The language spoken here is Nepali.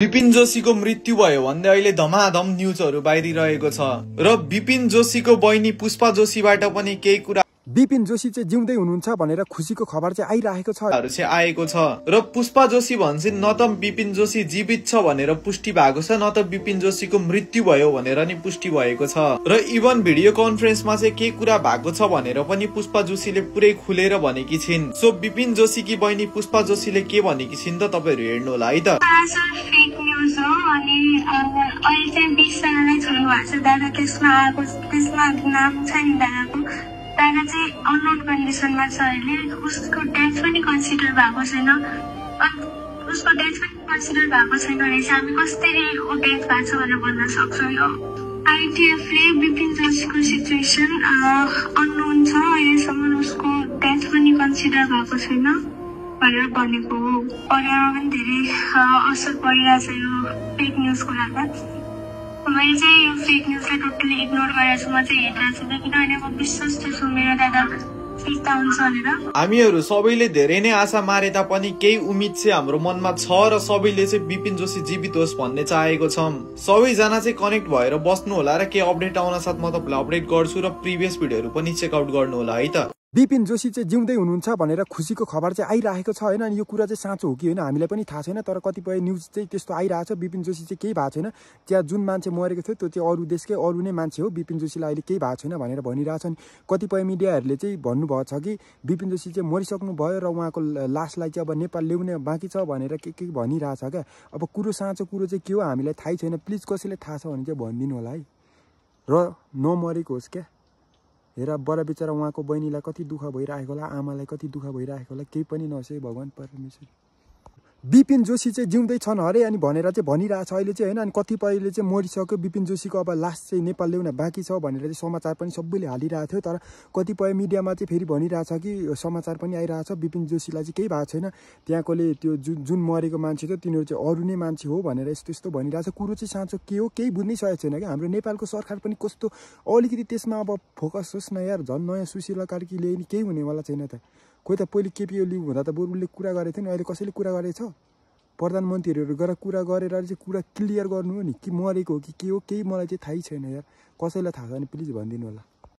विपिन जोशीको मृत्यु भयो भन्दै अहिले धमाधम न्यूजहरु बाहिरिरहेको छ र विपिन जोशीको बहिनी पुष्पा जोशीबाट पनि केही कुरा विपिन जोशी चाहिँ जिउँदै हुनुहुन्छ भनेर खुशीको खबर चाहिँ आइरहेको छ आएको छ र पुष्पा जोशी भन्छन् न त विपिन जोशी जीवित छ भनेर पुष्टि भएको छ न त विपिन जोशीको मृत्यु भयो भनेर नि पुष्टि भएको छ र इभन भिडियो कन्फरेन्समा चाहिँ के कुरा भएको छ भनेर पनि पुष्पा जोशीले पुरै खुलेर भनेकी छिन्। सो विपिन जोशीकी बहिनी पुष्पा जोशीले के भनेकी छिन् त तपाईहरु हेर्नु होला है त। फेक न्यूज हो अनि अहिले चाहिँ 20 जनालाई छोड्नु भएको छ दादा त्यसमा नाम छ नि दादाको दादा चाहिँ अननोन कन्डिसनमा छ अहिले उसको डेथ पनि कन्सिडर भएको छैन उसको डेथ पनि कन्सिडर भएको छैन रहेछ हामी कसरी ऊ डेथ भएको छ भनेर भन्न सक्छौँ। यो आइटिएफले विपिन जोशीको सिचुएसन अननोन छ अहिलेसम्म उसको डेथ पनि कन्सिडर भएको छैन भनेर भनेको हो। पर्यावरण पनि धेरै असर परिरहेछ यो फेक न्युजको लागि। मैले चाहिँ यो फेक न्युजलाई टोटली इग्नोर गरेर छु म चाहिँ हेरिरहेको छु किनभने म विश्वास छु मेरो दादा फिर्ता हुन्छ भनेर। हामीहरु सबैले धेरै नै आशा मारे तापनि केही उम्मिद चाहिँ हाम्रो मनमा छ र सबैले चाहिँ विपिन जोशी जीवित होस् भन्ने चाहेको छौं। सबैजना चाहिँ कनेक्ट भएर बस्नु होला र के अपडेट आउन साथ म तपाईलाई अपडेट गर्छु र प्रिभियस भिडियोहरु पनि चेक आउट गर्नु होला है त। विपिन जोशी चाहिँ जिउँदै हुनुहुन्छ भनेर खुशीको खबर चाहिँ आइरहेको छ हैन। अनि यो कुरा चाहिँ साँचो हो कि हैन हामीलाई पनि थाहा छैन तर कतिपय न्यूज चाहिँ त्यस्तो आइरहेछ। विपिन जोशी चाहिँ केही भएको छैन त्यहाँ जुन मान्छे मरेको थियो त्यो चाहिँ अरु देशकै अरु नै मान्छे हो विपिन जोशीलाई अहिले केही भएको छैन भनेर भनिरहेछन्। कतिपय मिडियाहरुले चाहिँ भन्नुभएको छ कि विपिन जोशी चाहिँ मरिसक्नु भयो र उहाँको लासलाई चाहिँ अब नेपाल ल्याउने बाँकी छ भनेर के भनिरहेछ क्या। अब कुरो साँचो कुरो चाहिँ के हो हामीलाई थाहै छैन। प्लिज कसैले थाहा छ भने चाहिँ भनिदिनु होला है र नमरेको होस् क्या। हेर बडा बिचरा उहाँको बहिनीलाई कति दुःख भइरहेको होला आमालाई कति दुःख भइरहेको होला केही पनि नहोस् भगवान परमेश्वर। विपिन जोशी चाहिँ जिउँदै छन् अरे अनि भनेर चाहिँ भनिरहेछ अहिले चाहिँ हैन। अनि कतिपयले चाहिँ मरिसक्यो विपिन जोशीको अब लास चाहिँ नेपाल ल्याउन बाँकी छ भनेर चाहिँ समाचार पनि सबैले हालिरहेको थियो तर कतिपय मिडियामा चाहिँ फेरि भनिरहेछ कि समाचार पनि आइरहेछ विपिन जोशीलाई चाहिँ केही भएको छैन त्यहाँकोले त्यो जुन मरेको मान्छे थियो तिनीहरू चाहिँ अरु नै मान्छे हो भनेर यस्तो यस्तो भनिरहेछ। कुरो चाहिँ साँचो के हो केही बुझ्नै सकेको छैन क्या। हाम्रो नेपालको सरकार पनि कस्तो अलिकति त्यसमा अब फोकस होस् न यार। झन् नयाँ सुशीला कार्की ल्याइने केही हुनेवाला छैन त। कोही त पहिले केपी ओली हुँदा त बरुले कुरा गरेको थियो नि अहिले कसैले कुरा गरेछ। प्रधानमन्त्रीहरू गएर कुरा गरेर चाहिँ कुरा क्लियर गर्नु हो नि कि मरेको हो कि के हो केही मलाई चाहिँ थाहै छैन यार। कसैलाई थाहा छ भने प्लिज भनिदिनु होला।